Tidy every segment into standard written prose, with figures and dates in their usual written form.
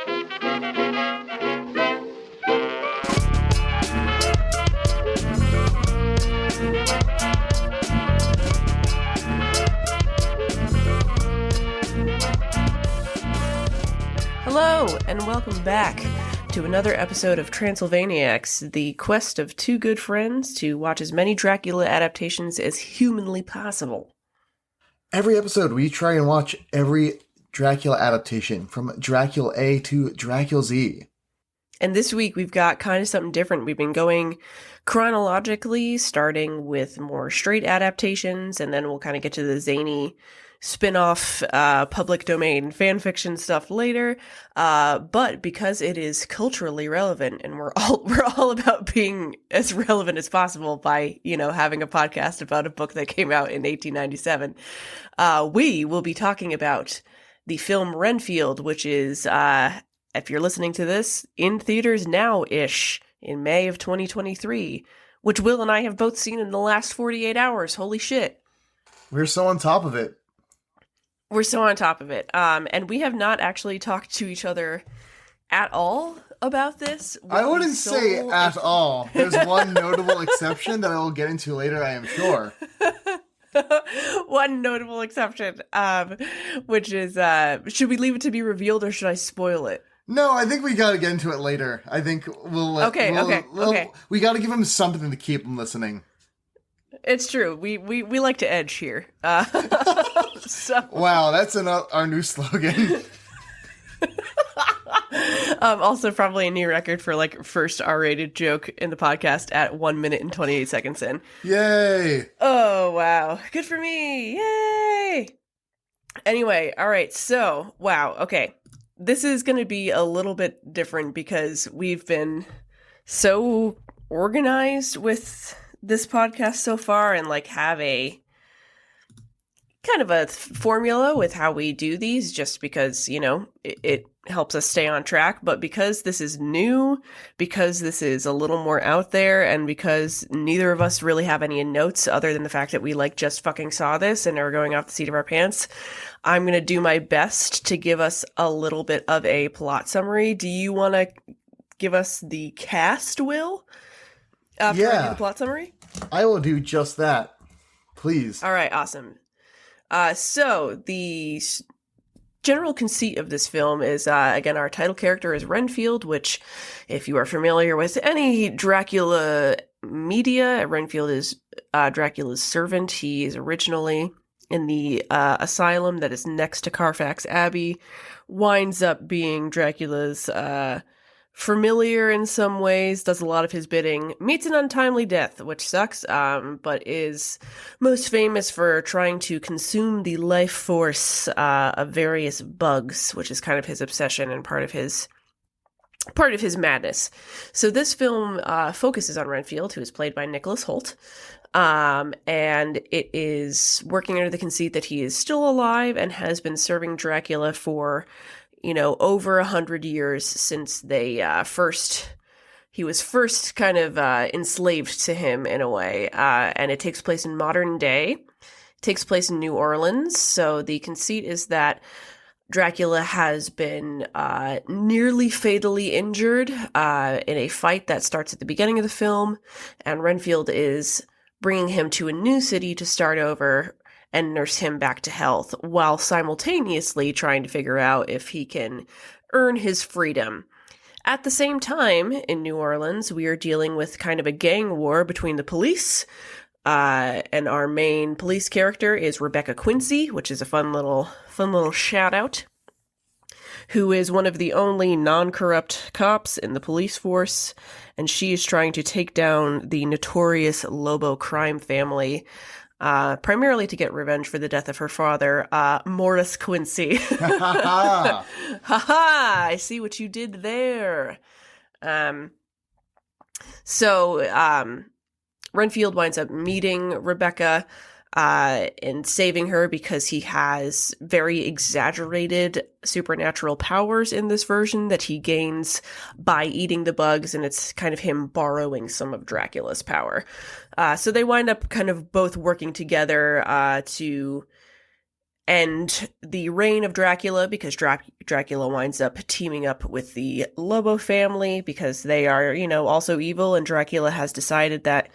Hello, and welcome back to another episode of Transylvaniacs, the quest of two good friends to watch as many Dracula adaptations as humanly possible. Every episode, we try and watch every Dracula adaptation, from Dracula A to Dracula Z. And this week, we've got kind of something different. We've been going chronologically, starting with more straight adaptations, and then we'll kind of get to the zany spin-off public domain fanfiction stuff later, but because it is culturally relevant, and we're all about being as relevant as possible by, having a podcast about a book that came out in 1897, we will be talking about the film Renfield, which is, if you're listening to this, in theaters now-ish in May of 2023, which Will and I have both seen in the last 48 hours. Holy shit. We're so on top of it. We're so on top of it. And we have not actually talked to each other at all about this. I wouldn't say at all. There's one notable exception that I will get into later, I am sure. One notable exception, which is, should we leave it to be revealed or should I spoil it? No, I think we gotta get into it later. I think we'll... Okay. We gotta give him something to keep him listening. It's true. We like to edge here. So. Wow, that's our new slogan. Also probably a new record for first R-rated joke in the podcast at 1 minute and 28 seconds in. Yay! Oh, wow. Good for me. Yay! Anyway, all right. So, wow. Okay. This is going to be a little bit different because we've been so organized with this podcast so far and have a kind of a formula with how we do these, just because, it helps us stay on track. But because this is new, because this is a little more out there, and because neither of us really have any notes other than the fact that we just fucking saw this and are going off the seat of our pants, I'm going to do my best to give us a little bit of a plot summary. Do you want to give us the cast, Will? After I do the plot summary? I will do just that. Please. All right, awesome. So the general conceit of this film is, again, our title character is Renfield, which, if you are familiar with any Dracula media, Renfield is Dracula's servant. He is originally in the asylum that is next to Carfax Abbey, winds up being Dracula's familiar in some ways, does a lot of his bidding, meets an untimely death, which sucks, but is most famous for trying to consume the life force of various bugs, which is kind of his obsession and part of his madness. So this film focuses on Renfield, who is played by Nicholas Hoult, and it is working under the conceit that he is still alive and has been serving Dracula for over 100 years since he was first kind of enslaved to him in a way. And it takes place in modern day. It takes place in New Orleans. So the conceit is that Dracula has been nearly fatally injured in a fight that starts at the beginning of the film. And Renfield is bringing him to a new city to start over and nurse him back to health, while simultaneously trying to figure out if he can earn his freedom. At the same time, in New Orleans, we are dealing with kind of a gang war between the police, and our main police character is Rebecca Quincy, which is a fun little shout-out, who is one of the only non-corrupt cops in the police force, and she is trying to take down the notorious Lobo crime family, primarily to get revenge for the death of her father, Morris Quincy. Ha ha! I see what you did there. So Renfield winds up meeting Rebecca and saving her because he has very exaggerated supernatural powers in this version that he gains by eating the bugs, and it's kind of him borrowing some of Dracula's power. So they wind up kind of both working together to and the reign of Dracula, because Dracula winds up teaming up with the Lobo family because they are, also evil, and Dracula has decided that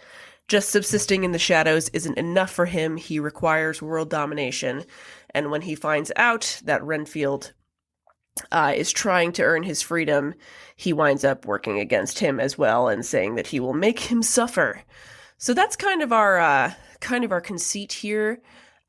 just subsisting in the shadows isn't enough for him. He requires world domination. And when he finds out that Renfield is trying to earn his freedom, he winds up working against him as well and saying that he will make him suffer. So that's kind of our conceit here.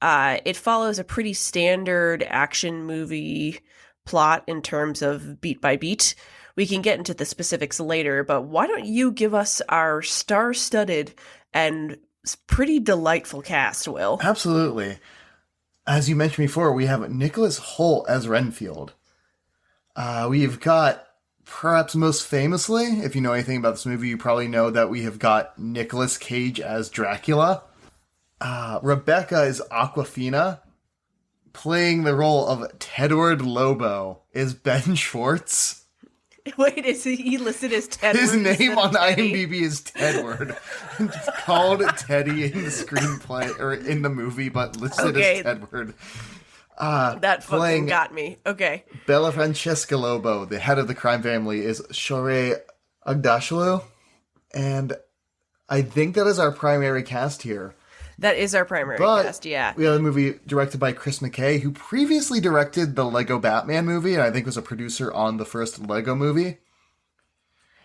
It follows a pretty standard action movie plot in terms of beat by beat. We can get into the specifics later, but why don't you give us our star-studded and pretty delightful cast, Will? Absolutely. As you mentioned before, we have Nicholas Hoult as Renfield. We've got, perhaps most famously, if you know anything about this movie, you probably know that we have got Nicolas Cage as Dracula. Rebecca is Aquafina. Playing the role of Tedward Lobo is Ben Schwartz. Wait, is he listed as Tedward? His name on IMDb is Tedward. It's called Teddy in the screenplay, or in the movie, but listed as Tedward. That fucking got me. Okay. Bella Francesca Lobo, the head of the crime family, is Shorey Agdashlu. And I think that is our primary cast here. That is our primary cast, yeah. We have a movie directed by Chris McKay, who previously directed the Lego Batman movie, and I think was a producer on the first Lego movie.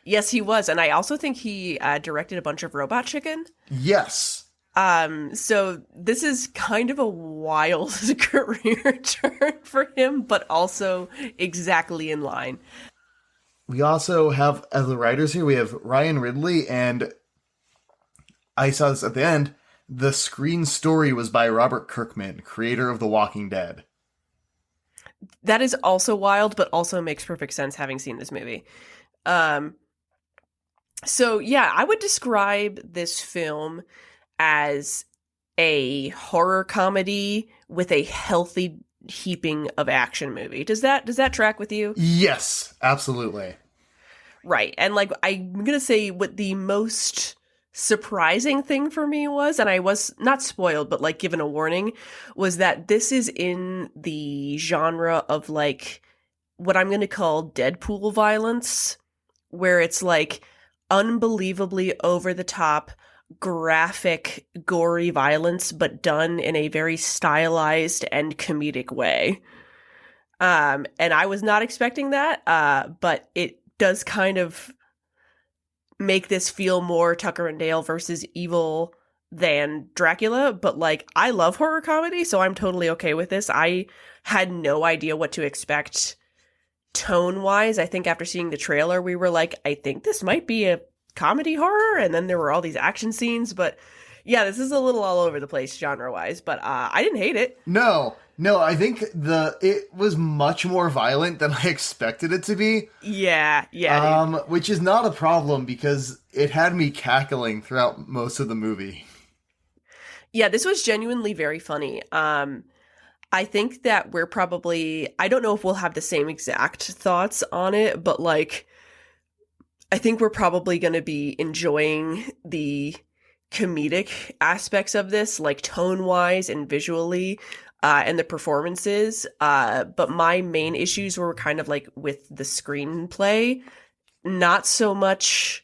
Yes, he was. And I also think he directed a bunch of Robot Chicken. Yes. So this is kind of a wild career turn for him, but also exactly in line. We also have, as the writers here, we have Ryan Ridley, and I saw this at the end. The screen story was by Robert Kirkman, creator of The Walking Dead. That is also wild, but also makes perfect sense having seen this movie. So yeah, I would describe this film as a horror comedy with a healthy heaping of action movie. Does that track with you? Yes, absolutely. Right. And like, I'm going to say what the most surprising thing for me was, and I was not spoiled, but like given a warning, was that this is in the genre of like what I'm going to call Deadpool violence, where it's like unbelievably over the top, graphic, gory violence, but done in a very stylized and comedic way. And I was not expecting that, but it does kind of make this feel more Tucker and Dale versus Evil than Dracula, but like, I love horror comedy, so I'm totally okay with this. I had no idea what to expect tone-wise. I think after seeing the trailer, we were like, I think this might be a comedy horror, and then there were all these action scenes, but yeah, this is a little all over the place genre-wise, but I didn't hate it. No, I think it was much more violent than I expected it to be. Yeah. Which is not a problem because it had me cackling throughout most of the movie. Yeah, this was genuinely very funny. I think that we're probably, I don't know if we'll have the same exact thoughts on it, but like, I think we're probably going to be enjoying the comedic aspects of this, like tone-wise and visually, and the performances. But my main issues were kind of like with the screenplay, not so much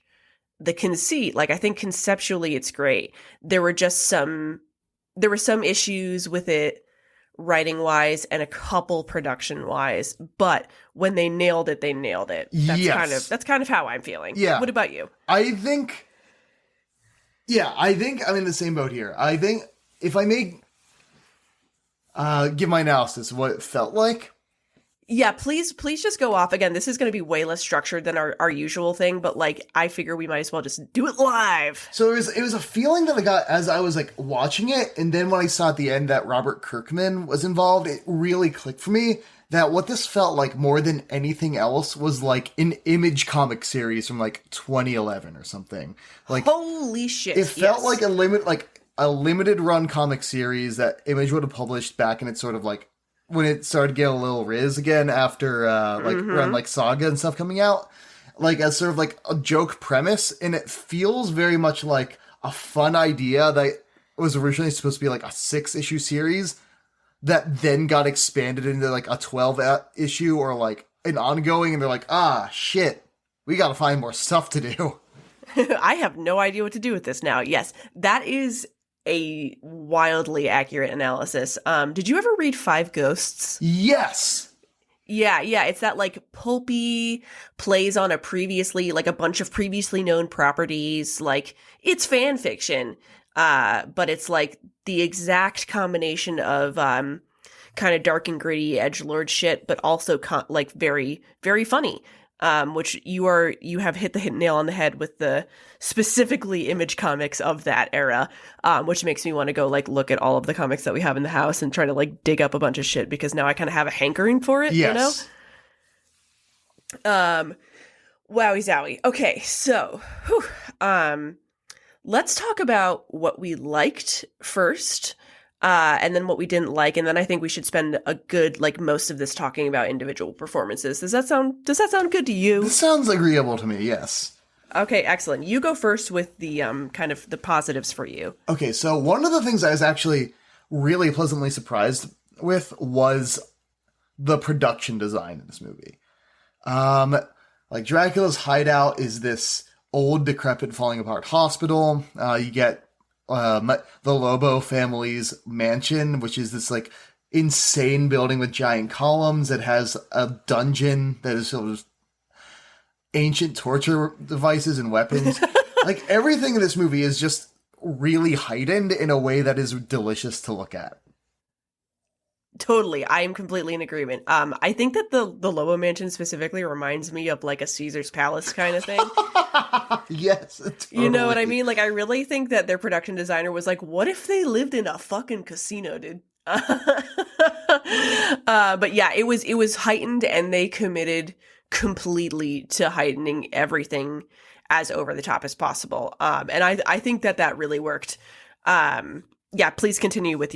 the conceit. Like, I think conceptually it's great. There were some issues with it writing-wise and a couple production-wise, but when they nailed it, they nailed it. That's kind of how I'm feeling. Yeah. What about you? I think I'm in the same boat here. I think if I may give my analysis of what it felt like. Yeah, please just go off. Again, this is going to be way less structured than our usual thing, but like, I figure we might as well just do it live. So it was a feeling that I got as I was like watching it, and then when I saw at the end that Robert Kirkman was involved, it really clicked for me that what this felt like more than anything else was like an Image comic series from like 2011 or something. Like, holy shit! It felt like a limited run comic series that Image would have published back in its sort of like when it started getting a little riz again after around like Saga and stuff coming out, like as sort of like a joke premise, and it feels very much like a fun idea that was originally supposed to be like a 6-issue series that then got expanded into like a 12 issue or like an ongoing, and they're like, ah, shit, we gotta find more stuff to do. I have no idea what to do with this now. Yes, that is a wildly accurate analysis. Did you ever read Five Ghosts? Yes! Yeah, it's that like pulpy plays on like a bunch of previously known properties. Like it's fan fiction, but it's like the exact combination of kind of dark and gritty edgelord shit, but also like very very funny. Which you have hit the nail on the head with the specifically Image comics of that era, which makes me want to go like look at all of the comics that we have in the house and try to like dig up a bunch of shit because now I kind of have a hankering for it, Yes. you know? Wowie zowie. Okay, so let's talk about what we liked first. And then what we didn't like, and then I think we should spend a good like most of this talking about individual performances. Does that sound good to you? This sounds agreeable to me, yes. Okay, excellent. You go first with the kind of the positives for you. Okay, so one of the things I was actually really pleasantly surprised with was the production design in this movie. Like Dracula's hideout is this old, decrepit, falling apart hospital. You get the Lobo family's mansion, which is this like insane building with giant columns. It has a dungeon that is filled with ancient torture devices and weapons. Like everything in this movie is just really heightened in a way that is delicious to look at. Totally. I am completely in agreement. I think that the Lobo Mansion specifically reminds me of like a Caesar's Palace kind of thing. Yes. Totally. You know what I mean? Like I really think that their production designer was like, what if they lived in a fucking casino, dude? But yeah, it was heightened and they committed completely to heightening everything as over the top as possible. And I think that really worked. Yeah, please continue with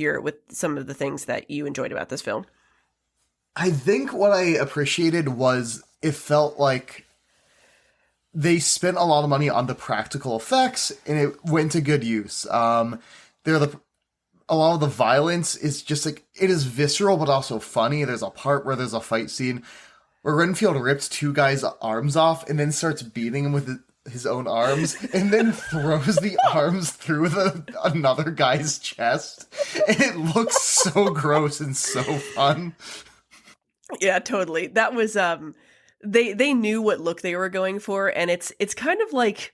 some of the things that you enjoyed about this film. I think what I appreciated was it felt like they spent a lot of money on the practical effects and it went to good use. A lot of the violence is just like, it is visceral but also funny. There's a part where there's a fight scene where Renfield rips two guys' arms off and then starts beating him with his own arms and then throws the arms through another guy's chest. And it looks so gross and so fun. Yeah, totally. That was they knew what look they were going for, and it's kind of like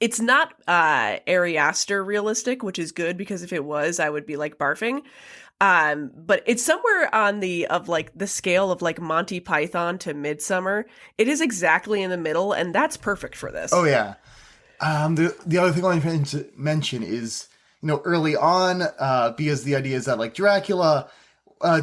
it's not Ari Aster realistic, which is good because if it was, I would be like barfing. But it's somewhere on the scale of like Monty Python to Midsummer. It is exactly in the middle, and that's perfect for this. Oh yeah. The other thing I wanted to mention is, early on, because the idea is that like Dracula,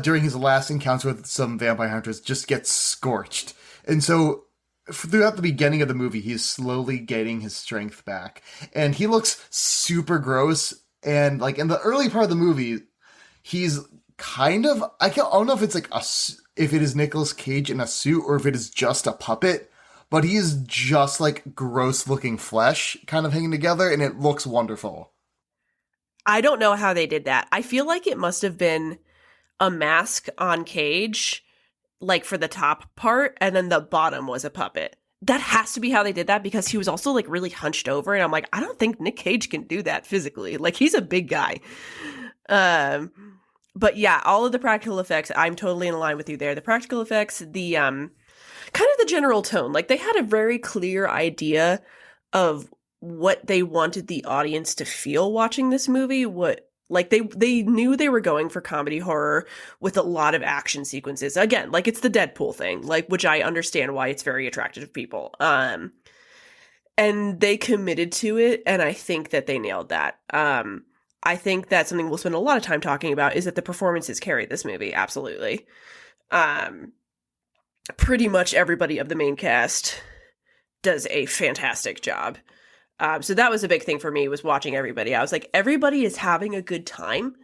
during his last encounter with some vampire hunters, just gets scorched, and so throughout the beginning of the movie, he's slowly gaining his strength back, and he looks super gross. And like in the early part of the movie, he's kind of, I don't know if it's like if it is Nicolas Cage in a suit or if it is just a puppet, but he is just like gross looking flesh kind of hanging together, and it looks wonderful. I don't know how they did that. I feel like it must have been a mask on Cage, like for the top part, and then the bottom was a puppet. That has to be how they did that because he was also like really hunched over, and I'm like, I don't think Nick Cage can do that physically. Like he's a big guy. But yeah, all of the practical effects, I'm totally in line with you there. The practical effects, the kind of the general tone, like they had a very clear idea of what they wanted the audience to feel watching this movie. Like they knew they were going for comedy horror with a lot of action sequences. Again, like it's the Deadpool thing, like which I understand why it's very attractive to people. And they committed to it, and I think that they nailed that. I think that something we'll spend a lot of time talking about is that the performances carried this movie, absolutely. Pretty much everybody of the main cast does a fantastic job. So that was a big thing for me, was watching everybody. I was like, everybody is having a good time.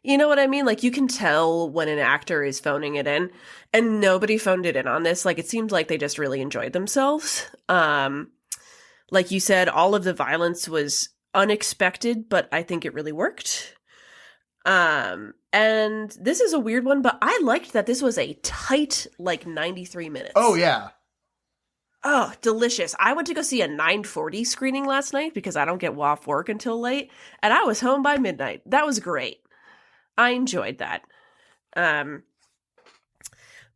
You know what I mean? Like, you can tell when an actor is phoning it in, and nobody phoned it in on this. Like, it seemed like they just really enjoyed themselves. Like you said, all of the violence was unexpected, but I think it really worked. And this is a weird one, but I liked that this was a tight, like, 93 Oh, minutes. yeah. Oh, delicious. I went to go see a 9:40 screening last night because I don't get off work until late, and I was home by midnight. That was great. I enjoyed that. Um,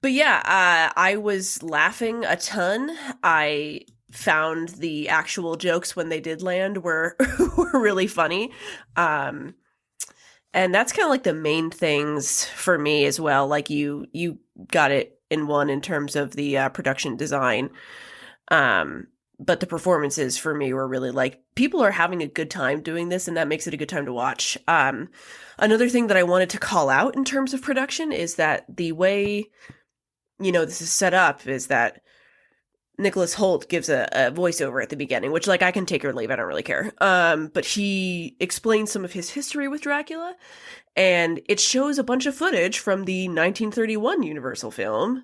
but yeah, I was laughing a ton. I found the actual jokes when they did land were were really funny. Um, and that's kind of like the main things for me as well. Like you got it in one in terms of the production design. But the performances for me were really like people are having a good time doing this, and that makes it a good time to watch. Another thing that I wanted to call out in terms of production is that the way this is set up is that Nicholas Hoult gives a voiceover at the beginning, which like I can take or leave, I don't really care. But he explains some of his history with Dracula, and it shows a bunch of footage from the 1931 Universal film.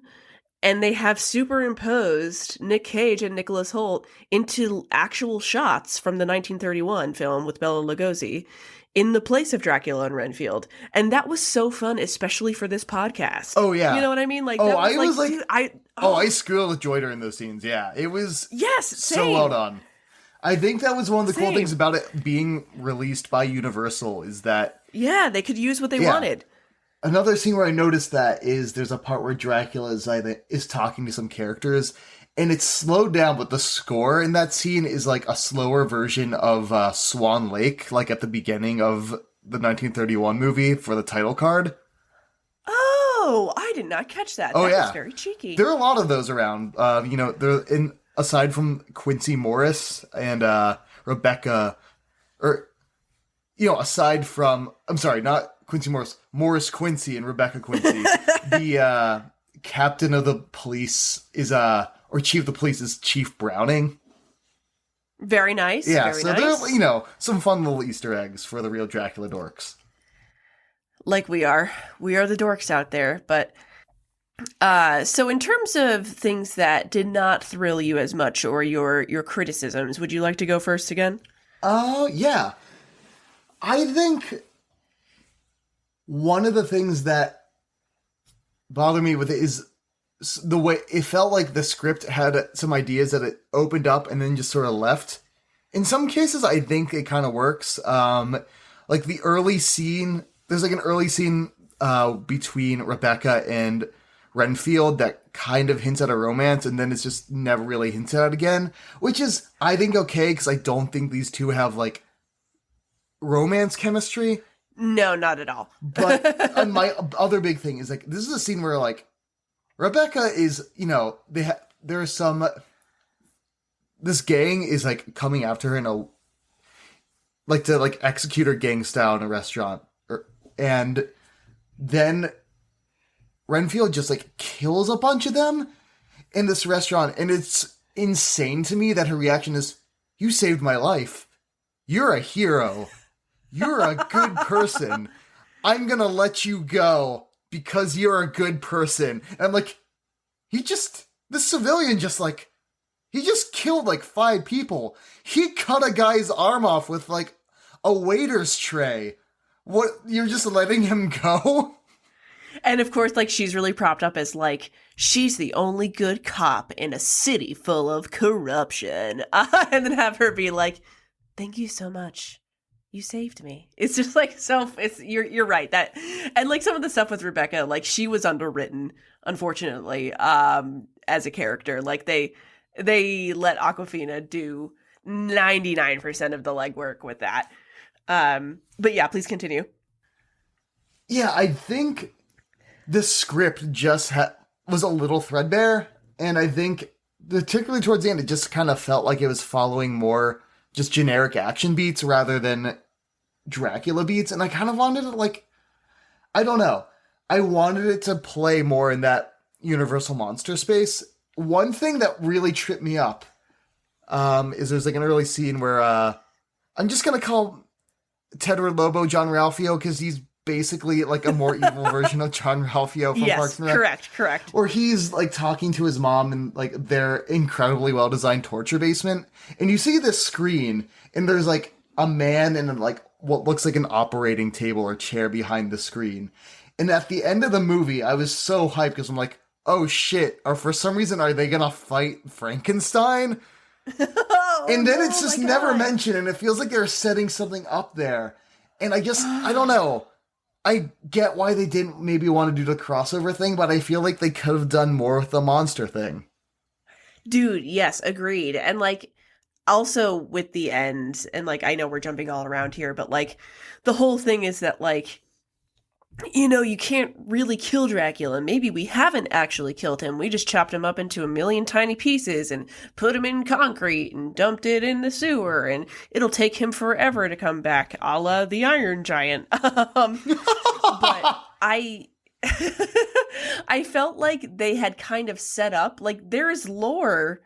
And they have superimposed Nick Cage and Nicholas Hoult into actual shots from the 1931 film with Bela Lugosi in the place of Dracula and Renfield. And that was so fun, especially for this podcast. Oh, yeah. You know what I mean? Like, Oh, that was I was like, dude, I squealed with joy during those scenes. Yeah, it was yes, so same. well done. I think that was one of the cool Same. things about it being released by Universal is that Yeah, they could use what they Yeah. wanted. another scene where I noticed that is there's a part where Dracula is talking to some characters, and it's slowed down, but the score in that scene is like a slower version of Swan Lake, like at the beginning of the 1931 movie for the title card. Oh, I did not catch that. Oh, That yeah. was very cheeky. There are a lot of those around. They're in aside from Quincy Morris and Rebecca, or aside from not Quincy Morris, Morris Quincy and Rebecca Quincy. The captain of the police is or chief of the police is Chief Browning. Very nice. Yeah, very so nice. there are some fun little Easter eggs for the real Dracula dorks. Like we are the dorks out there. But so in terms of things that did not thrill you as much, or your criticisms, would you like to go first again? Yeah. I think one of the things that bothered me with it is the way it felt like the script had some ideas that it opened up and then just sort of left. In some cases, I think it kind of works. Like the early scene, there's like an early scene between Rebecca and Renfield that kind of hints at a romance, and then it's just never really hinted at again, which is, I think, okay, because I don't think these two have like romance chemistry. No, not at all. But and my other big thing is like this is a scene where like Rebecca is there's some this gang is like coming after her in a to execute her gang style in a restaurant, and then Renfield just like kills a bunch of them in this restaurant, and it's insane to me that her reaction is, "You saved my life. You're a hero. You're a good person. I'm gonna let you go because you're a good person." And I'm like, this civilian he just killed like 5 people. He cut a guy's arm off with like a waiter's tray. What, you're just letting him go? And of course, like, she's really propped up as like she's the only good cop in a city full of corruption, and then have her be like, "Thank you so much. You saved me." It's just like you're right, that, and like some of the stuff with Rebecca, like she was underwritten, unfortunately, as a character. Like they let Awkwafina do 99% of the legwork with that. But yeah, please continue. Yeah, I think the script just was a little threadbare, and I think particularly towards the end, it just kind of felt like it was following more just generic action beats rather than Dracula beats, and I kind of wanted it I don't know. I wanted it to play more in that Universal monster space. One thing that really tripped me up is there's like an early scene where I'm just gonna call Tedward Lobo John Ralphio because he's basically like a more evil version of John Ralphio from Parks and Rec. Correct. Where he's like talking to his mom in like their incredibly well-designed torture basement, and you see this screen, and there's like a man in like what looks like an operating table or chair behind the screen. And at the end of the movie, I was so hyped because I'm like, oh shit, or for some reason, are they gonna fight Frankenstein? Oh And then it's no, just my never God. mentioned, and it feels like they're setting something up there. And I don't know. I get why they didn't maybe want to do the crossover thing, but I feel like they could have done more with the monster thing. Dude, yes, agreed. And like also with the end, and like I know we're jumping all around here, but like the whole thing is that like you can't really kill Dracula. Maybe we haven't actually killed him. We just chopped him up into a million tiny pieces and put him in concrete and dumped it in the sewer, and it'll take him forever to come back, a la the Iron Giant. But I. I felt like they had kind of set up, like, there is lore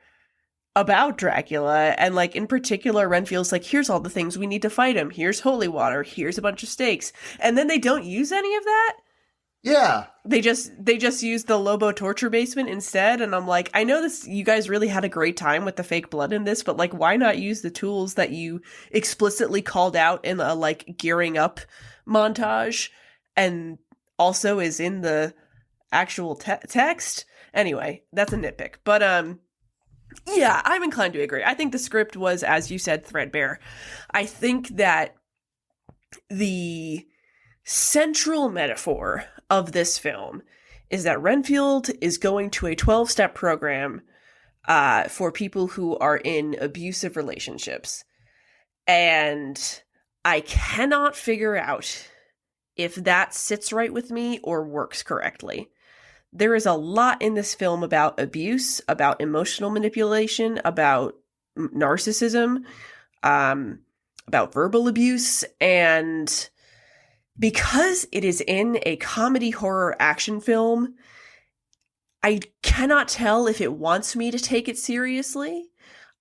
about Dracula, and like in particular Renfield's like, here's all the things we need to fight him, here's holy water, here's a bunch of stakes, and then they don't use any of that. Yeah. They just use the Lobo torture basement instead, and I'm like, I know this, you guys really had a great time with the fake blood in this, but like, why not use the tools that you explicitly called out in a like gearing up montage, and also is in the actual text? Anyway, that's a nitpick, but yeah, I'm inclined to agree. I think the script was, as you said, threadbare. I think that the central metaphor of this film is that Renfield is going to a 12-step program for people who are in abusive relationships. And I cannot figure out if that sits right with me or works correctly. There is a lot in this film about abuse, about emotional manipulation, about narcissism, about verbal abuse, and because it is in a comedy horror action film, I cannot tell if it wants me to take it seriously,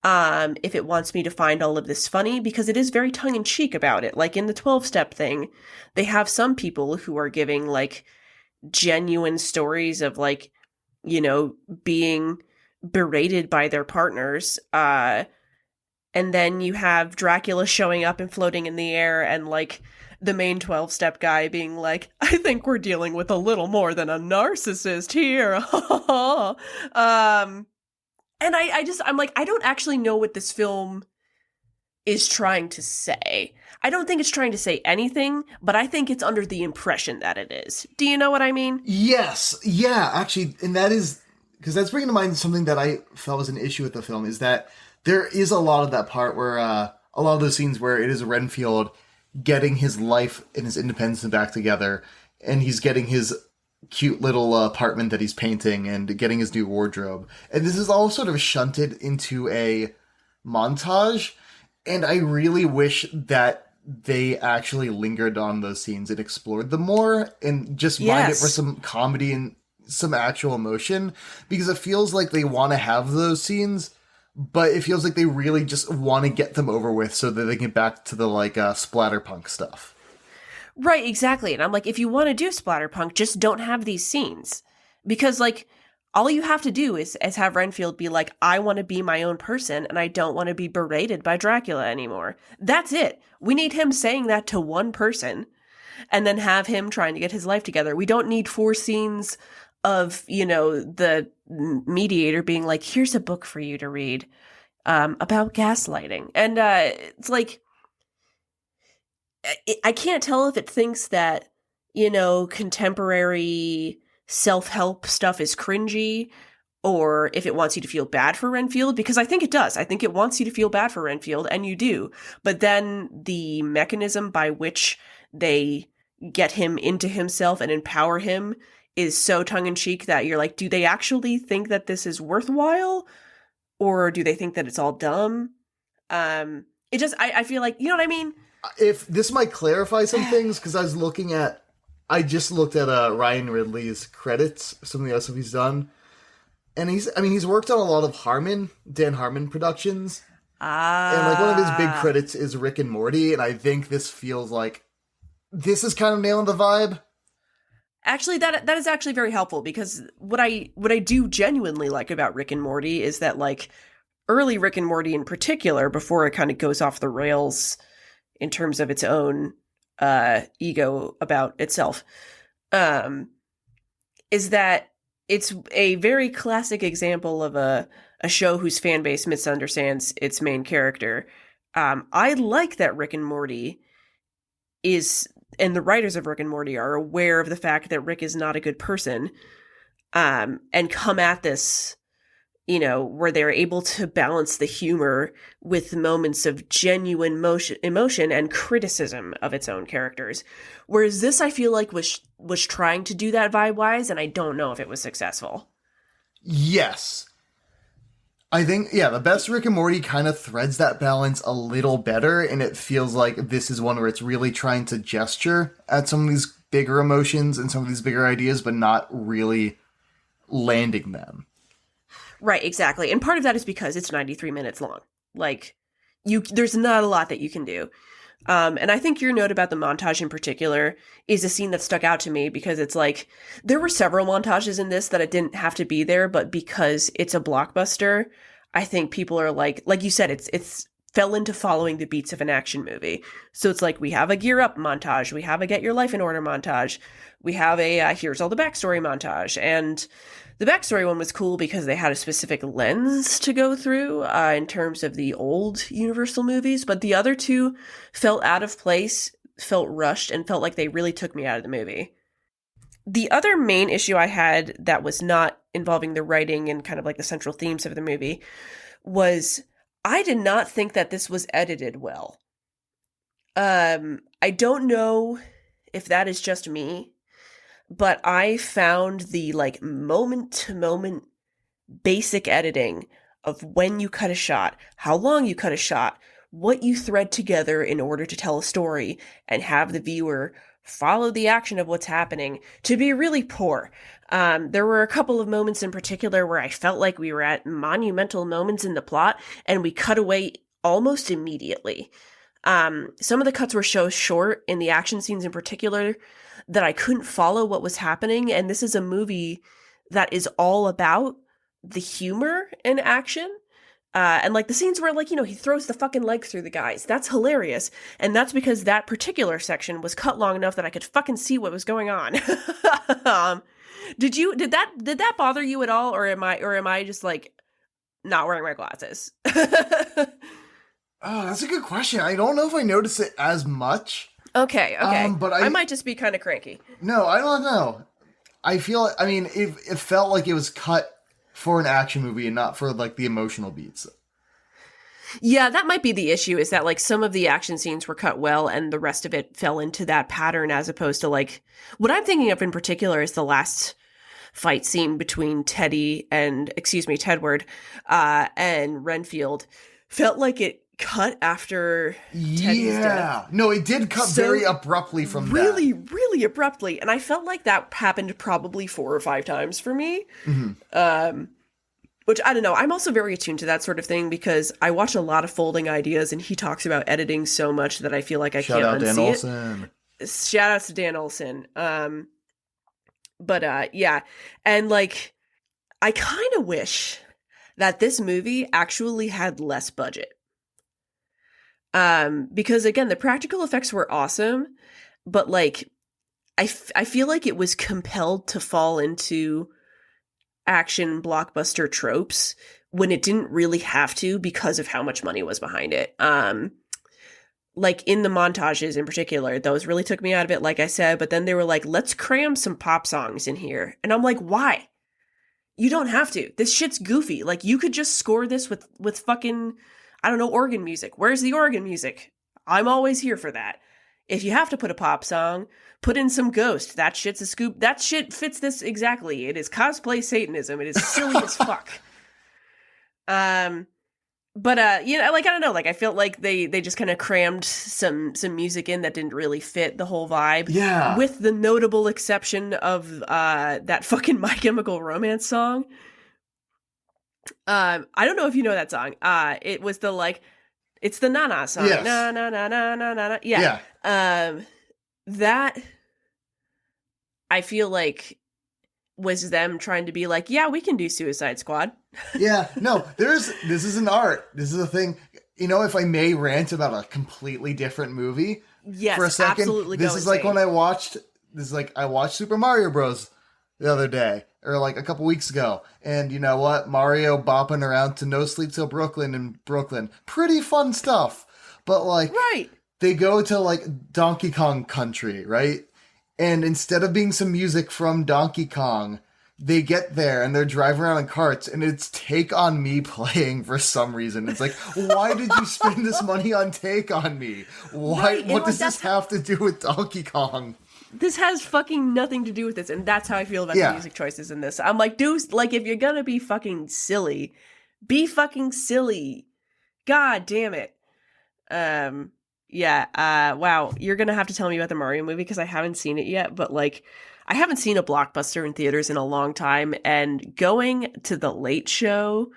if it wants me to find all of this funny, because it is very tongue-in-cheek about it. Like in the 12-step thing, they have some people who are giving like genuine stories of like, being berated by their partners, and then you have Dracula showing up and floating in the air, and like the main 12-step guy being like, I think we're dealing with a little more than a narcissist here. And I'm like, I don't actually know what this film is trying to say. I don't think it's trying to say anything, but I think it's under the impression that it is. Do you know what I mean? Yes. Yeah, actually, and that is, because that's bringing to mind something that I felt was an issue with the film, is that there is a lot of that part where, a lot of those scenes where it is Renfield getting his life and his independence back together, and he's getting his cute little apartment that he's painting and getting his new wardrobe. And this is all sort of shunted into a montage, and I really wish that they actually lingered on those scenes and explored them more and just mined it for some comedy and some actual emotion, because it feels like they want to have those scenes, but it feels like they really just want to get them over with so that they can get back to the like splatterpunk stuff. Right, exactly. And I'm like, if you want to do splatterpunk, just don't have these scenes. Because like all you have to do is have Renfield be like, I want to be my own person and I don't want to be berated by Dracula anymore. That's it. We need him saying that to one person and then have him trying to get his life together. We don't need 4 scenes of, the mediator being like, here's a book for you to read about gaslighting. And it's like, I can't tell if it thinks that, contemporary self-help stuff is cringy, or if it wants you to feel bad for Renfield, because I think it does. I think it wants you to feel bad for Renfield, and you do. But then the mechanism by which they get him into himself and empower him is so tongue-in-cheek that you're like, do they actually think that this is worthwhile? Or do they think that it's all dumb? It just, I feel like, you know what I mean? If this might clarify some things, because I just looked at Ryan Ridley's credits, some of the other stuff he's done, and he's worked on a lot of Dan Harmon productions, and like one of his big credits is Rick and Morty, and I think this feels like this is kind of nailing the vibe. Actually, that is actually very helpful, because what I do genuinely like about Rick and Morty is that like early Rick and Morty in particular, before it kind of goes off the rails in terms of its own ego about itself, is that it's a very classic example of a show whose fan base misunderstands its main character. I like that Rick and Morty is, and the writers of Rick and Morty are aware of the fact that Rick is not a good person, and come at this, where they're able to balance the humor with moments of genuine emotion and criticism of its own characters. Whereas this, I feel like, was trying to do that vibe-wise, and I don't know if it was successful. Yes. I think, yeah, the best Rick and Morty kind of threads that balance a little better, and it feels like this is one where it's really trying to gesture at some of these bigger emotions and some of these bigger ideas, but not really landing them. Right, exactly. And part of that is because it's 93 minutes long. Like, there's not a lot that you can do. And I think your note about the montage in particular is a scene that stuck out to me because it's like, there were several montages in this that it didn't have to be there, but because it's a blockbuster, I think people are like you said, it's fell into following the beats of an action movie. So it's like, we have a gear up montage, we have a get your life in order montage, we have a here's all the backstory montage. And the backstory one was cool because they had a specific lens to go through in terms of the old Universal movies, but the other two felt out of place, felt rushed, and felt like they really took me out of the movie. The other main issue I had that was not involving the writing and kind of like the central themes of the movie was I did not think that this was edited well. I don't know if that is just me, but I found the like moment to moment basic editing of when you cut a shot, how long you cut a shot, what you thread together in order to tell a story and have the viewer follow the action of what's happening to be really poor. There were a couple of moments in particular where I felt like we were at monumental moments in the plot and we cut away almost immediately. Some of the cuts were so short in the action scenes in particular that I couldn't follow what was happening. And this is a movie that is all about the humor in action. And like the scenes where, like, he throws the fucking leg through the guys. That's hilarious. And that's because that particular section was cut long enough that I could fucking see what was going on. Did that bother you at all? Or am I just like not wearing my glasses? Oh, that's a good question. I don't know if I noticed it as much. Okay. But I might just be kind of cranky. No, I don't know. It felt like it was cut for an action movie and not for like the emotional beats. Yeah, that might be the issue, is that like some of the action scenes were cut well and the rest of it fell into that pattern, as opposed to like what I'm thinking of in particular is the last fight scene between Tedward, and Renfield. Felt like it cut after Teddy's death. No, it did cut very abruptly from really, that. Really abruptly. And I felt like that happened probably 4 or 5 times for me. Mm-hmm. Which, I don't know. I'm also very attuned to that sort of thing because I watch a lot of Folding Ideas and he talks about editing so much that I feel like I can't unsee it. Shout out to Dan Olson. Yeah. And like, I kind of wish that this movie actually had less budget. Because again, the practical effects were awesome, but like, I feel like it was compelled to fall into action blockbuster tropes when it didn't really have to because of how much money was behind it. Like in the montages in particular, those really took me out of it, like I said, but then they were like, let's cram some pop songs in here. And I'm like, why? You don't have to. This shit's goofy. Like, you could just score this with fucking, I don't know, organ music. Where's the organ music? I'm always here for that. If you have to put a pop song, put in some Ghost. That shit's a scoop. That shit fits this exactly. It is cosplay Satanism. It is silly as fuck. But like, I don't know, like I felt like they just kind of crammed some music in that didn't really fit the whole vibe. Yeah. With the notable exception of that fucking My Chemical Romance song. I don't know if you know that song. It was the like, it's the Na-Na song. Yes. Na na na na na na. Yeah. That I feel like was them trying to be like, yeah, we can do Suicide Squad. Yeah, no, this is an art. This is a thing. if I may rant about a completely different movie Yes, for a second, absolutely. this is like when I watched Super Mario Bros. The other day, or like a couple weeks ago, and you know what? Mario bopping around to No Sleep Till Brooklyn in Brooklyn. Pretty fun stuff. But like, Right. they go to like Donkey Kong Country, right? And instead of being some music from Donkey Kong, they get there and they're driving around in carts, and it's Take On Me playing for some reason. It's like, why did you spend this money on Take On Me? Why? Right, What does this have to do with Donkey Kong? This has fucking nothing to do with this, and that's how I feel about the music choices in this. I'm like, dude, like, if you're gonna be fucking silly, be fucking silly. God damn it. Wow, you're gonna have to tell me about the Mario movie, because I haven't seen it yet, but, like, I haven't seen a blockbuster in theaters in a long time, and going to the Late Show,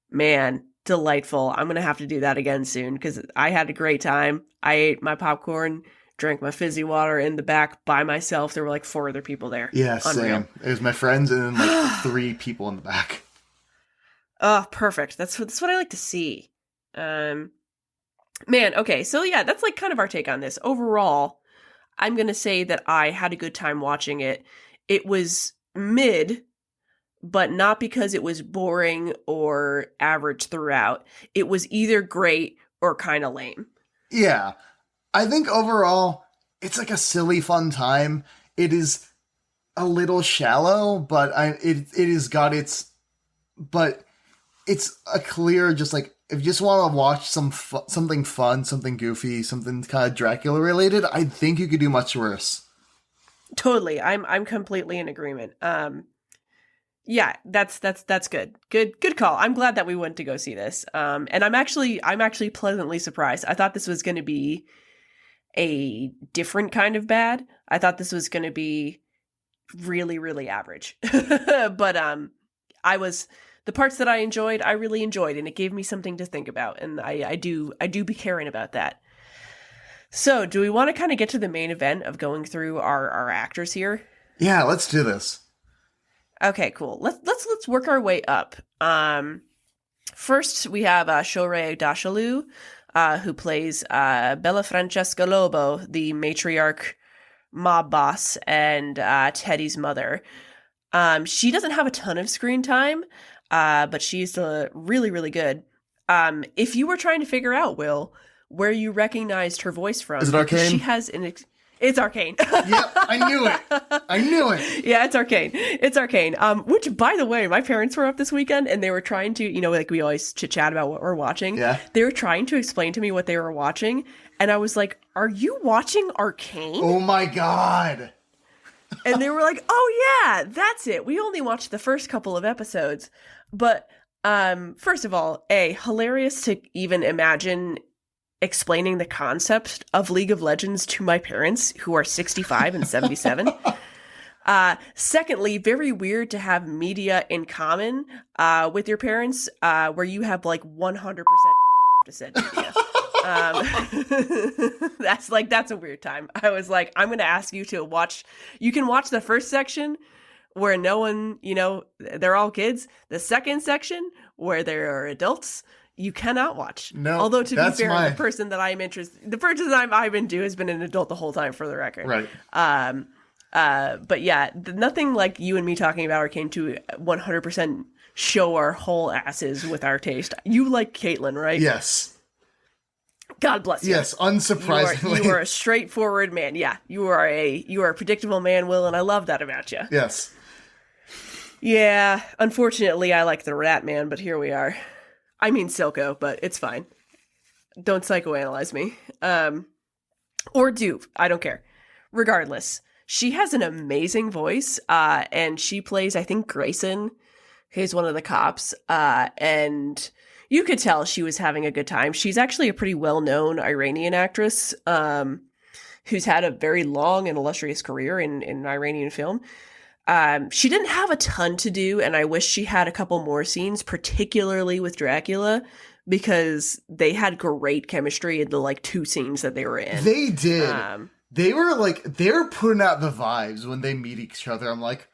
man, delightful. I'm gonna have to do that again soon, because I had a great time. I ate my popcorn, drank my fizzy water in the back by myself. There were like 4 other people there. Yeah, same. It was my friends and then like 3 people in the back. Oh, perfect. That's what I like to see. Man, okay. So yeah, that's like kind of our take on this. Overall, I'm going to say that I had a good time watching it. It was mid, but not because it was boring or average throughout. It was either great or kind of lame. Yeah. I think overall, it's like a silly fun time. It is a little shallow, but but it's a clear, just like, if you just want to watch something fun, something goofy, something kind of Dracula related, I think you could do much worse. Totally. I'm completely in agreement. Yeah, that's good. Good call. I'm glad that we went to go see this. And I'm actually pleasantly surprised. I thought this was going to be a different kind of bad. I thought this was going to be really, really average. But the parts that I really enjoyed, and it gave me something to think about, and I do be caring about that. So, do we want to kind of get to the main event of going through our actors here? Yeah, let's do this. Okay, cool. Let's work our way up. First we have Shorey Dashalu, who plays Bella Francesca Lobo, the matriarch mob boss and Teddy's mother. She doesn't have a ton of screen time, but she's really, really good. If you were trying to figure out, Will, where you recognized her voice from, is it Arcane? She has it's Arcane. Yep, I knew it. Yeah, it's Arcane. Which, by the way, my parents were up this weekend and they were trying to, like we always chit chat about what we're watching. Yeah. They were trying to explain to me what they were watching, and I was like, "Are you watching Arcane?" Oh my god. And they were like, "Oh yeah, that's it. We only watched the first couple of episodes." But first of all, hilarious to even imagine explaining the concept of League of Legends to my parents, who are 65 and 77. Secondly, very weird to have media in common with your parents, where you have like 100% to said media. That's a weird time. I was like, I'm going to ask you to watch. You can watch the first section where no one, they're all kids. The second section where there are adults, you cannot watch. No, although to be fair, the person that I've been to has been an adult the whole time, for the record. Right. But yeah, nothing like you and me talking about Arcane to 100% show our whole asses with our taste. You like Caitlyn, right? Yes. God bless you. Yes, unsurprisingly. You are a straightforward man. Yeah, you are a predictable man, Will, and I love that about you. Yes. Yeah, unfortunately, I like the Rat Man, but here we are. I mean Silco, but it's fine. Don't psychoanalyze me. Or do. I don't care. Regardless, she has an amazing voice, and she plays, I think, Grayson, who's one of the cops, and you could tell she was having a good time. She's actually a pretty well-known Iranian actress, who's had a very long and illustrious career in Iranian film. She didn't have a ton to do, and I wish she had a couple more scenes, particularly with Dracula, because they had great chemistry in the 2 scenes that they were in. They did. They were putting out the vibes when they meet each other. I'm like,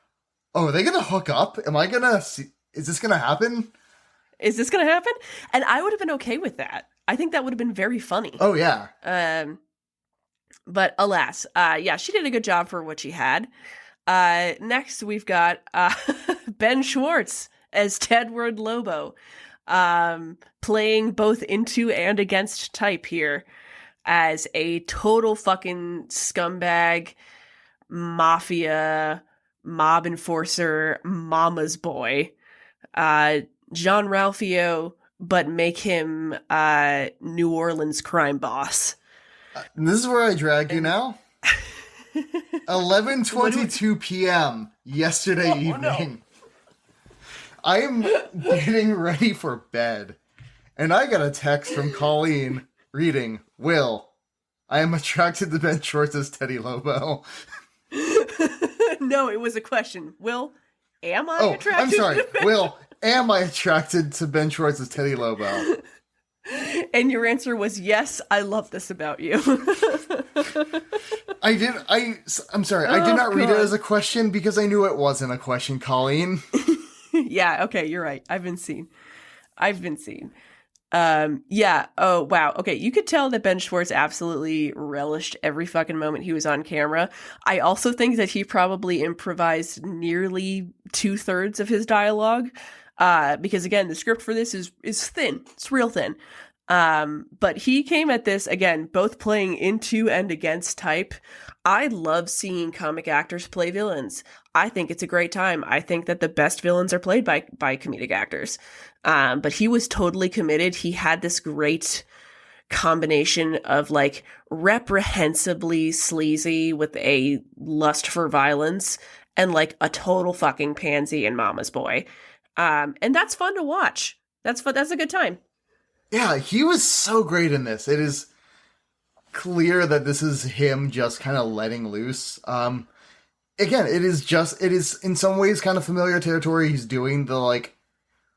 oh, are they gonna hook up? Am I gonna see? Is this gonna happen? Is this gonna happen? And I would have been okay with that. I think that would have been very funny. Oh, yeah. But alas, yeah, she did a good job for what she had. Next, we've got Ben Schwartz as Tedward Lobo, playing both into and against type here as a total fucking scumbag, mafia, mob enforcer, mama's boy. John Ralphio, but make him New Orleans crime boss. This is where I drag you now. 11:22 p.m. yesterday evening. No. I am getting ready for bed, and I got a text from Colleen reading, "Will, I am attracted to Ben Schwartz as Teddy Lobo." No, it was a question. Will, am I attracted? I'm sorry. Will, am I attracted to Ben Schwartz as Teddy Lobo? And your answer was yes. I love this about you. I'm sorry. I did not read it as a question because I knew it wasn't a question, Colleen. Yeah. Okay. You're right. I've been seen. Yeah. Oh, wow. Okay. You could tell that Ben Schwartz absolutely relished every fucking moment he was on camera. I also think that he probably improvised nearly 2/3 of his dialogue. Because again, the script for this is thin. It's real thin. But he came at this, again, both playing into and against type. I love seeing comic actors play villains. I think it's a great time. I think that the best villains are played by comedic actors. But he was totally committed. He had this great combination of like reprehensibly sleazy with a lust for violence and like a total fucking pansy and mama's boy. And that's fun to watch. That's fun. That's a good time. Yeah, he was so great in this. It is clear that this is him just kind of letting loose. Again, it is in some ways kind of familiar territory. He's doing the like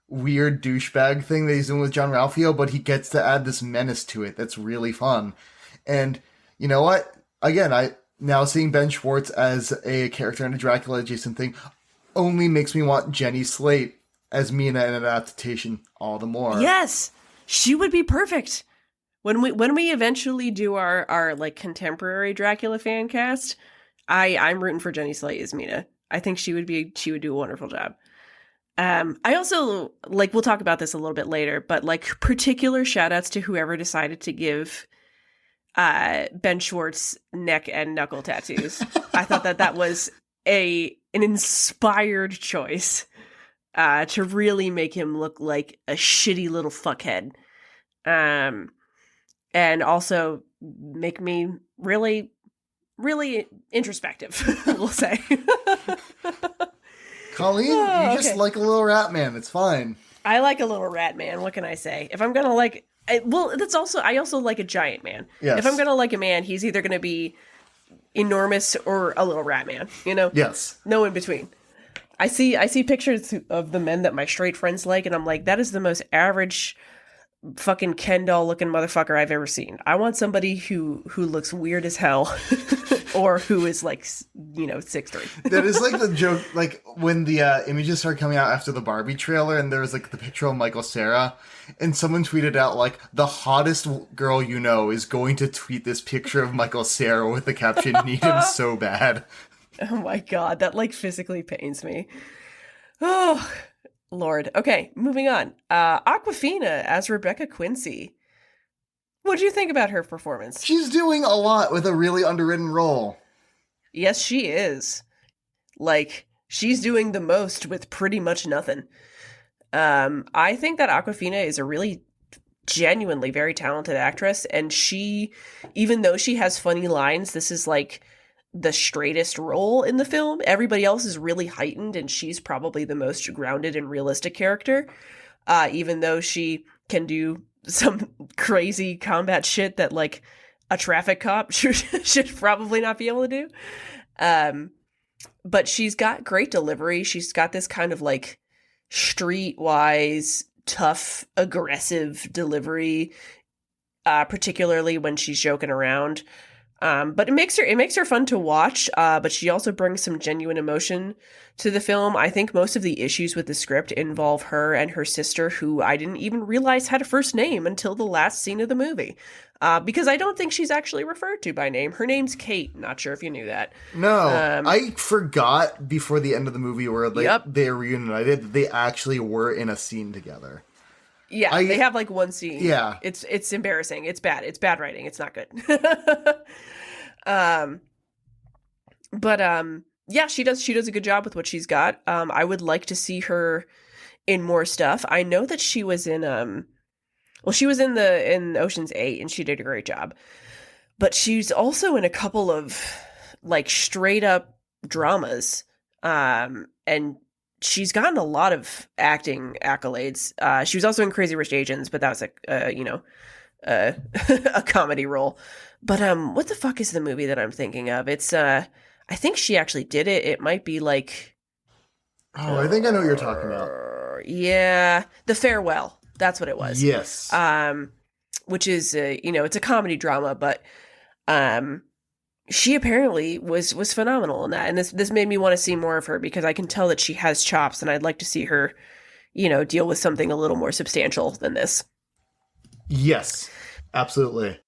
weird douchebag thing that he's doing with John Ralphio, but he gets to add this menace to it. That's really fun. And you know what? Again, now seeing Ben Schwartz as a character in a Dracula adjacent thing only makes me want Jenny Slate as Mina in an adaptation all the more. Yes, she would be perfect. When we eventually do our like contemporary Dracula fan cast, I'm rooting for Jenny Slate as Mina. I think she would do a wonderful job. I also like, we'll talk about this a little bit later, but like particular shout outs to whoever decided to give Ben Schwartz neck and knuckle tattoos. I thought that was an inspired choice. To really make him look like a shitty little fuckhead. And also make me really, really introspective, we'll say. Colleen, you just like a little rat man. It's fine. I like a little rat man. What can I say? If I'm gonna like... I also like a giant man. Yes. If I'm gonna like a man, he's either gonna be enormous or a little rat man, you know? Yes. No in between. I see pictures of the men that my straight friends like, and I'm like, that is the most average fucking Ken doll looking motherfucker I've ever seen. I want somebody who looks weird as hell, or who is like, 6'3". That is like the joke, like when the images started coming out after the Barbie trailer, and there was like the picture of Michael Cera, and someone tweeted out like, the hottest girl you know is going to tweet this picture of Michael Cera with the caption, "Need him so bad." Oh my god, that like physically pains me. Oh, Lord. Okay, moving on. Awkwafina as Rebecca Quincy. What do you think about her performance? She's doing a lot with a really underwritten role. Yes, she is. Like, she's doing the most with pretty much nothing. I think that Awkwafina is a really genuinely very talented actress, and she, even though she has funny lines, this is like the straightest role in the film. Everybody else is really heightened, and she's probably the most grounded and realistic character, even though she can do some crazy combat shit that like a traffic cop should probably not be able to do. But she's got great delivery. She's got this kind of like streetwise, tough, aggressive delivery, particularly when she's joking around. But it makes her fun to watch. But she also brings some genuine emotion to the film. I think most of the issues with the script involve her and her sister, who I didn't even realize had a first name until the last scene of the movie. Because I don't think she's actually referred to by name. Her name's Kate. Not sure if you knew that. No, Um, I forgot before the end of the movie where yep. they reunited that they actually were in a scene together. Yeah, I they have like one scene. yeah. It's embarrassing. It's bad. It's bad writing. It's not good. um, but yeah, she does a good job with what she's got. I would like to see her in more stuff. I know that she was in well, she was in Ocean's 8 and she did a great job. But she's also in a couple of like straight up dramas. And she's gotten a lot of acting accolades. She was also in Crazy Rich Asians, but that was uh, a comedy role. But what the fuck is the movie that I'm thinking of? It's I think she actually did it. It might be like Oh, I think I know what you're talking about. yeah, The Farewell. That's what it was. Yes. Which is it's a comedy drama, but um she apparently was phenomenal in that, and this made me want to see more of her because I can tell that she has chops, and I'd like to see her, deal with something a little more substantial than this. Yes. Absolutely.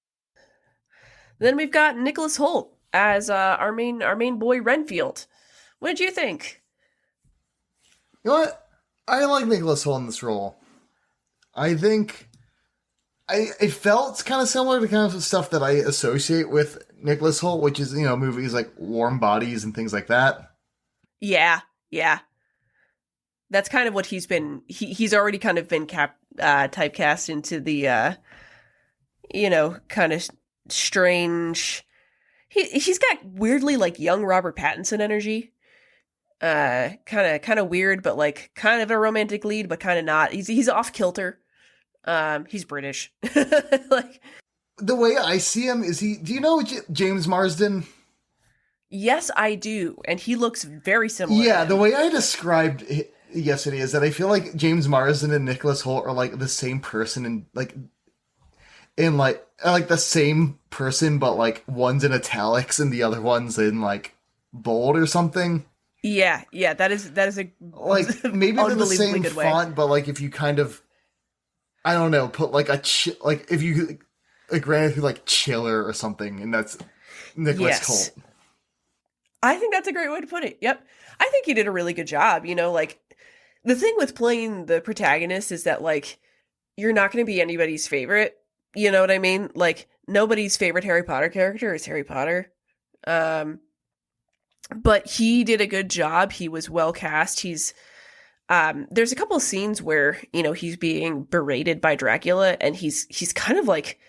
Then we've got Nicholas Hoult as our main boy Renfield. What did you think? You know what? I like Nicholas Hoult in this role. I think it felt kind of similar to kind of stuff that I associate with Nicholas Hoult, which is, movies like Warm Bodies and things like that. Yeah, yeah, that's kind of what he's already kind of been typecast into the kind of strange. He's got weirdly like young Robert Pattinson energy. Kind of weird, but like kind of a romantic lead, but kind of not. He's off kilter. He's British. Like, The way I see him is do you know James Marsden? yes, I do, and he looks very similar. Yeah, the way I described it yesterday is that I feel like James Marsden and Nicholas Hoult are like the same person and like the same person, but like one's in italics and the other one's in like bold or something. Yeah, that is a Like maybe they're the same good font, way. but like if you kind of, I don't know, put like like if you like ran it through like Chiller or something, and that's Nicholas Yes, Hoult. I think that's a great way to put it. Yep, I think he did a really good job. Like the thing with playing the protagonist is that like you're not going to be anybody's favorite. You know what I mean? Like nobody's favorite Harry Potter character is Harry Potter. But he did a good job. He was well cast. There's a couple of scenes where, he's being berated by Dracula and he's kind of like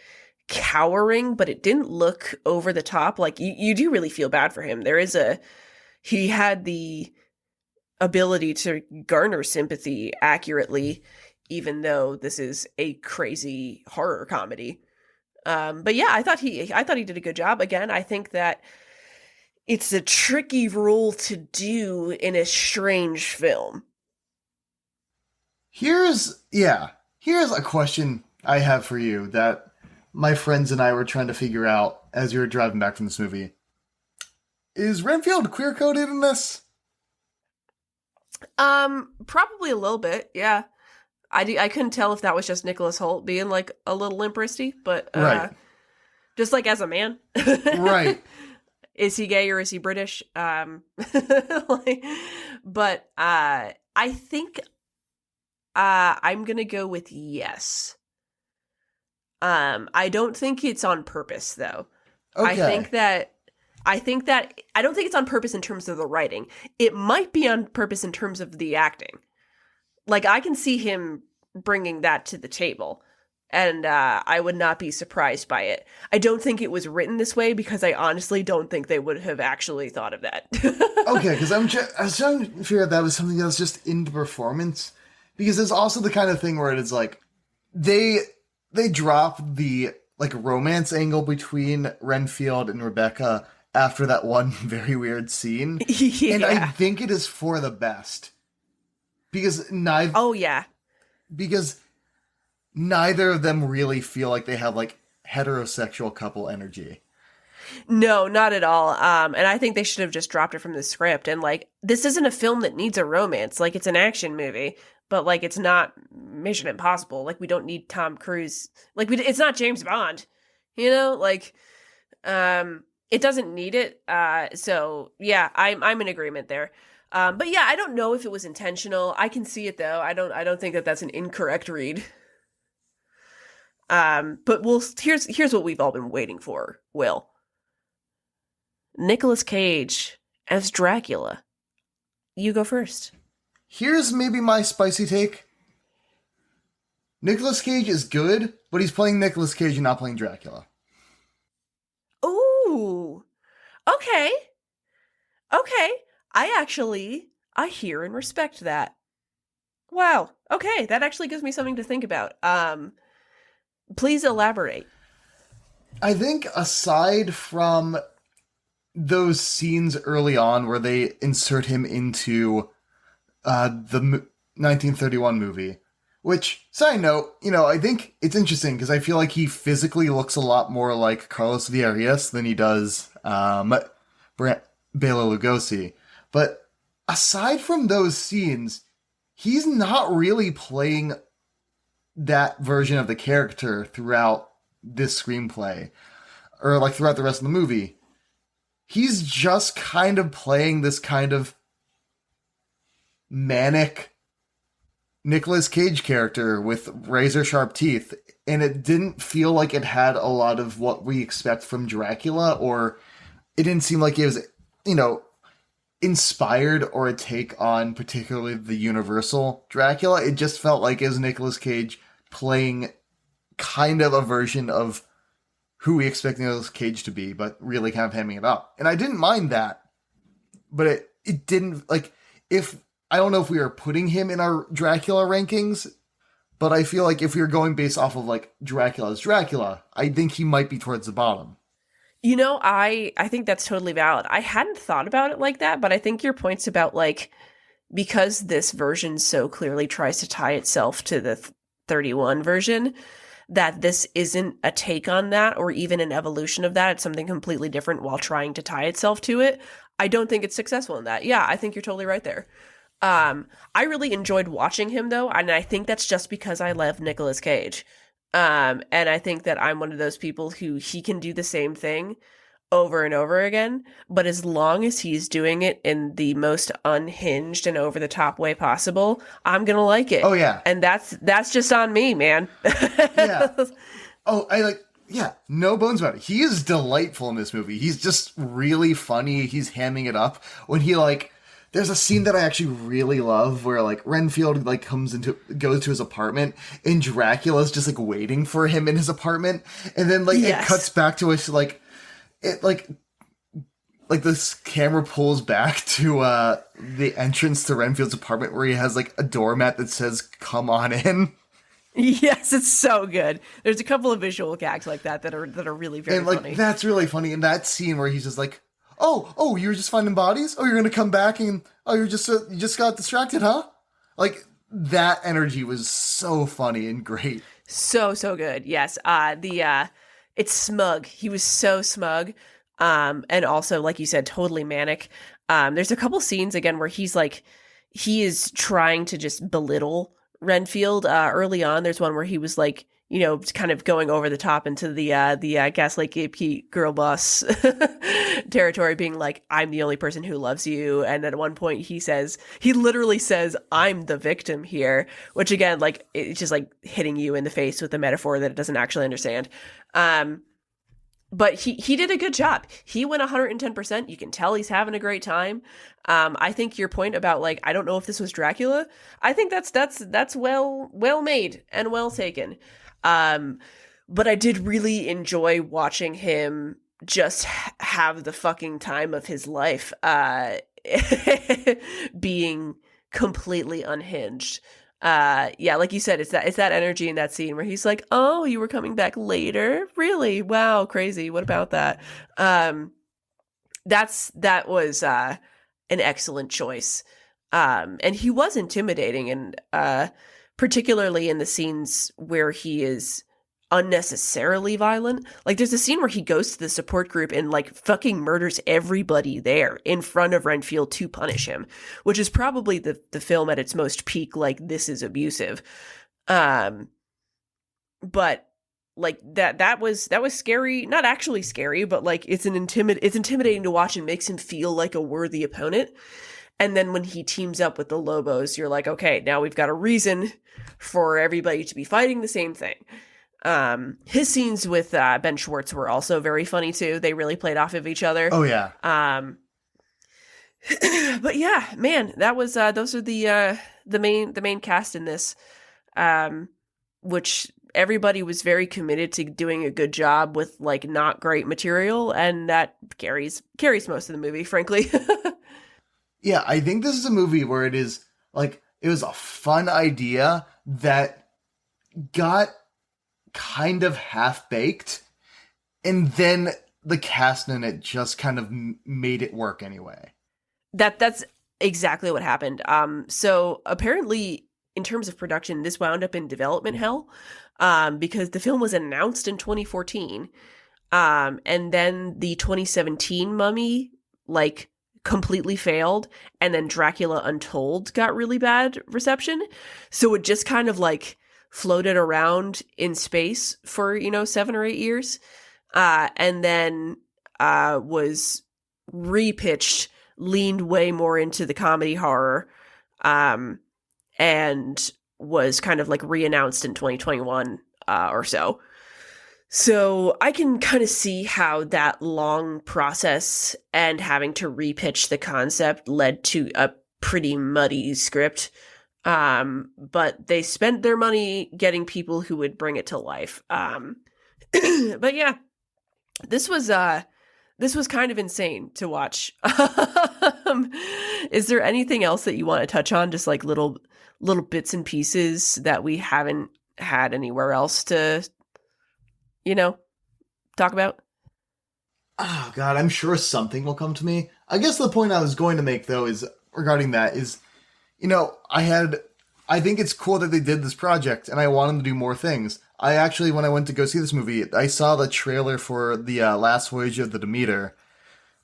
cowering, but it didn't look over the top. Like you do really feel bad for him. He had the ability to garner sympathy accurately, even though this is a crazy horror comedy. But yeah, I thought he did a good job. Again, I think that it's a tricky role to do in a strange film. Here's a question I have for you that my friends and I were trying to figure out as you were driving back from this movie. Is Renfield queer coded in this? Probably a little bit, yeah. I couldn't tell if that was just Nicholas Hoult being like a little limp wristy, but Right. just like as a man. Right. Is he gay or is he British? But I think I'm gonna go with yes. I don't think it's on purpose though. Okay. I don't think it's on purpose in terms of the writing. It might be on purpose in terms of the acting. Like I can see him bringing that to the table. And I would not be surprised by it. I don't think it was written this way because I honestly don't think they would have actually thought of that. Okay, because I was trying to figure out that was something that was just in the performance. Because it's also the kind of thing where it's like they drop the like romance angle between Renfield and Rebecca after that one very weird scene. Yeah. And I think it is for the best. Because Oh yeah. because neither of them really feel like they have like heterosexual couple energy. No, not at all. And I think they should have just dropped it from the script. And like, this isn't a film that needs a romance. Like, it's an action movie, but like, it's not Mission Impossible. Like, we don't need Tom Cruise. Like, it's not James Bond. You know, like, it doesn't need it. So yeah, I'm in agreement there. But yeah, I don't know if it was intentional. I can see it though. I don't think that that's an incorrect read. But here's what we've all been waiting for. Will Nicolas Cage as Dracula? You go first. Here's maybe my spicy take. Nicolas Cage is good, but he's playing Nicolas Cage and not playing Dracula. Ooh. Okay. Okay. I hear and respect that. Wow. Okay, that actually gives me something to think about. Please elaborate. I think aside from those scenes early on where they insert him into the 1931 movie, which, side note, I think it's interesting because I feel like he physically looks a lot more like Carlos Villarias than he does Bela Lugosi. But aside from those scenes, he's not really playing that version of the character throughout this screenplay, or like throughout the rest of the movie. He's just kind of playing this kind of manic Nicolas Cage character with razor sharp teeth, and it didn't feel like it had a lot of what we expect from Dracula, or it didn't seem like it was, inspired or a take on particularly the Universal Dracula. It just felt like it was Nicolas Cage playing kind of a version of who we expect Nicolas Cage to be, but really kind of hamming it up. And I didn't mind that, but it didn't, like, if, I don't know if we are putting him in our Dracula rankings, but I feel like if we were going based off of, like, Dracula's Dracula, I think he might be towards the bottom. I think that's totally valid. I hadn't thought about it like that, but I think your points about, like, because this version so clearly tries to tie itself to the 31 version, that this isn't a take on that or even an evolution of that. It's something completely different while trying to tie itself to it. I don't think it's successful in that. Yeah, I think you're totally right there. I really enjoyed watching him though, and I think that's just because I love Nicolas Cage. And I think that I'm one of those people who he can do the same thing over and over again, but as long as he's doing it in the most unhinged and over the top way possible, I'm gonna like it. Oh yeah. And that's just on me, man. Yeah. Oh, yeah, no bones about it. He is delightful in this movie. He's just really funny. He's hamming it up when he, like, there's a scene that I actually really love where, like, Renfield, like, goes to his apartment and Dracula's just, like, waiting for him in his apartment. And then, like, Yes. It cuts back to us, like, this camera pulls back to, the entrance to Renfield's apartment where he has, like, a doormat that says, "Come on in." Yes, it's so good. There's a couple of visual gags like that that are really very And, like, funny. that's really funny. In that scene where he's just like, Oh, you were just finding bodies? Oh, you're gonna come back and, you just got distracted, huh? Like, that energy was so funny and great. So good. Yes. It's smug. He was so smug. And also, like you said, totally manic. There's a couple scenes again where he is trying to just belittle Renfield. Early on, there's one where he was like, kind of going over the top into the Gaslight Gatekeep girl boss territory, being like, "I'm the only person who loves you." And at one point he literally says, "I'm the victim here," which again, like, it's just like hitting you in the face with a metaphor that it doesn't actually understand. But he did a good job. He went 110%. You can tell he's having a great time. I think your point about, like, I don't know if this was Dracula, I think that's well made and well taken. But I did really enjoy watching him just have the fucking time of his life, being completely unhinged. Yeah, like you said, it's that energy in that scene where he's like, "Oh, you were coming back later? Really? Wow, crazy. What about that?" That was an excellent choice. And he was intimidating, and particularly in the scenes where he is unnecessarily violent. Like, there's a scene where he goes to the support group and, like, fucking murders everybody there in front of Renfield to punish him, which is probably the film at its most peak, like, this is abusive. But like that was scary, not actually scary, but like it's intimidating to watch and makes him feel like a worthy opponent. And then when he teams up with the Lobos, you're like, okay, now we've got a reason for everybody to be fighting the same thing. His scenes with Ben Schwartz were also very funny too. They really played off of each other. Oh yeah. But yeah, man, that was those are the main cast in this, which everybody was very committed to doing a good job with like not great material, and that carries most of the movie, frankly. Yeah, I think this is a movie where it is like it was a fun idea that got kind of half baked, and then the cast in it just kind of made it work anyway. That's exactly what happened. So apparently, in terms of production, this wound up in development hell, because the film was announced in 2014, and then the 2017 Mummy like completely failed, and then Dracula Untold got really bad reception, so it just kind of like floated around in space for 7 or 8 years, and then was repitched, leaned way more into the comedy horror, and was kind of like re-announced in 2021 or so. So I can kind of see how that long process and having to repitch the concept led to a pretty muddy script. But they spent their money getting people who would bring it to life. But yeah, this was kind of insane to watch. Is there anything else that you want to touch on? Just like little bits and pieces that we haven't had anywhere else to, talk about? Oh god, I'm sure something will come to me. I guess the point I was going to make though is regarding that is, I think it's cool that they did this project, and I want them to do more things. I actually, when I went to go see this movie, I saw the trailer for the Last Voyage of the Demeter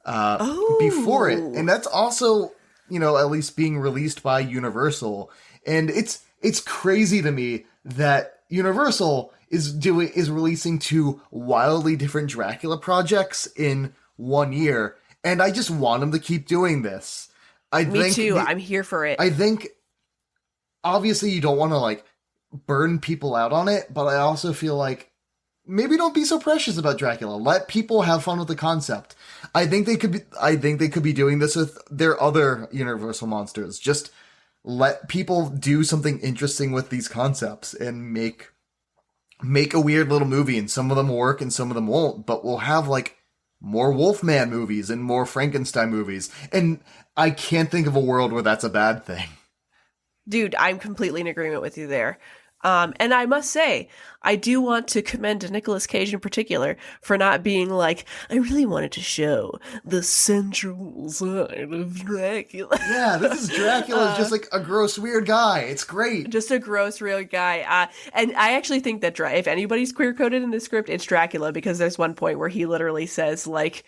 before it, and that's also, at least being released by Universal, and it's crazy to me that Universal is releasing 2 wildly different Dracula projects in 1 year, and I just want them to keep doing this. Me too. I'm here for it. I think obviously you don't want to like burn people out on it, but I also feel like maybe don't be so precious about Dracula. Let people have fun with the concept. I think they could be doing this with their other Universal monsters. Just let people do something interesting with these concepts and make a weird little movie, and some of them will work and some of them won't, but we'll have like more Wolfman movies and more Frankenstein movies. And I can't think of a world where that's a bad thing. Dude, I'm completely in agreement with you there. And I must say, I do want to commend Nicolas Cage in particular for not being like, I really wanted to show the sensual side of Dracula. Yeah, this is Dracula's just like a gross, weird guy. It's great. Just a gross, real guy. And I actually think that if anybody's queer-coded in the script, it's Dracula, because there's one point where he literally says, like,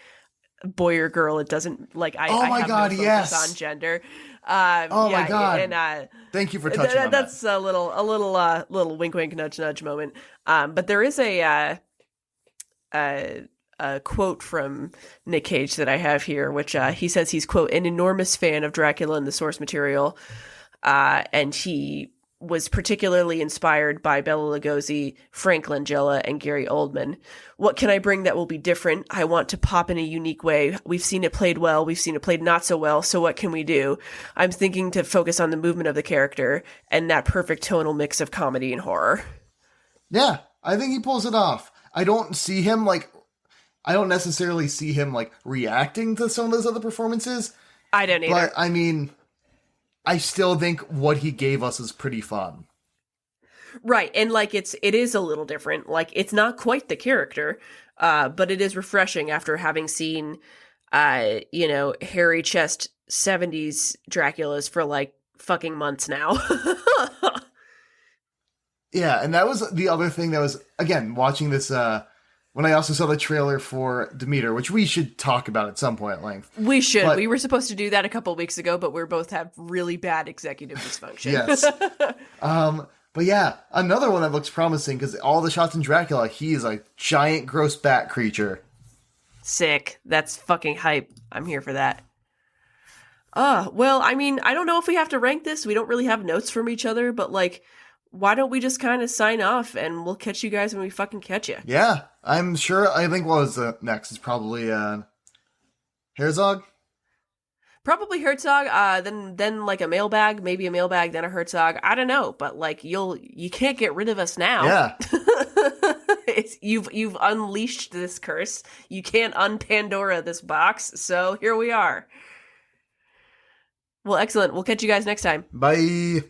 boy or girl, it doesn't, like, I have no focus on gender. My god! And thank you for touching on that. That's a little wink, wink, nudge, nudge moment. But there is a quote from Nick Cage that I have here, which he says he's, quote, an enormous fan of Dracula and the source material, and he was particularly inspired by Bela Lugosi, Frank Langella, and Gary Oldman. What can I bring that will be different? I want to pop in a unique way. We've seen it played well. We've seen it played not so well. So what can we do? I'm thinking to focus on the movement of the character and that perfect tonal mix of comedy and horror. Yeah, I think he pulls it off. I don't necessarily see him like reacting to some of those other performances. I don't either. But I mean, I still think what he gave us is pretty fun. Right, and like it is a little different. Like, it's not quite the character, but it is refreshing after having seen, hairy chest 70s Draculas for like fucking months now. Yeah, and that was the other thing that was, again, watching this, when I also saw the trailer for Demeter, which we should talk about at some point at length. We should. But We were supposed to do that a couple weeks ago, but we both have really bad executive dysfunction. yes. But yeah, another one that looks promising because all the shots in Dracula, he is a giant gross bat creature. Sick. That's fucking hype. I'm here for that. Well, I mean, I don't know if we have to rank this. We don't really have notes from each other, but like, why don't we just kind of sign off and we'll catch you guys when we fucking catch you? Yeah, I'm sure. I think what was the next is probably Herzog. Probably Herzog, then like a mailbag, maybe a mailbag, then a Herzog. I don't know, but like you can't get rid of us now. Yeah. You've unleashed this curse. You can't un-Pandora this box, so here we are. Well, excellent. We'll catch you guys next time. Bye.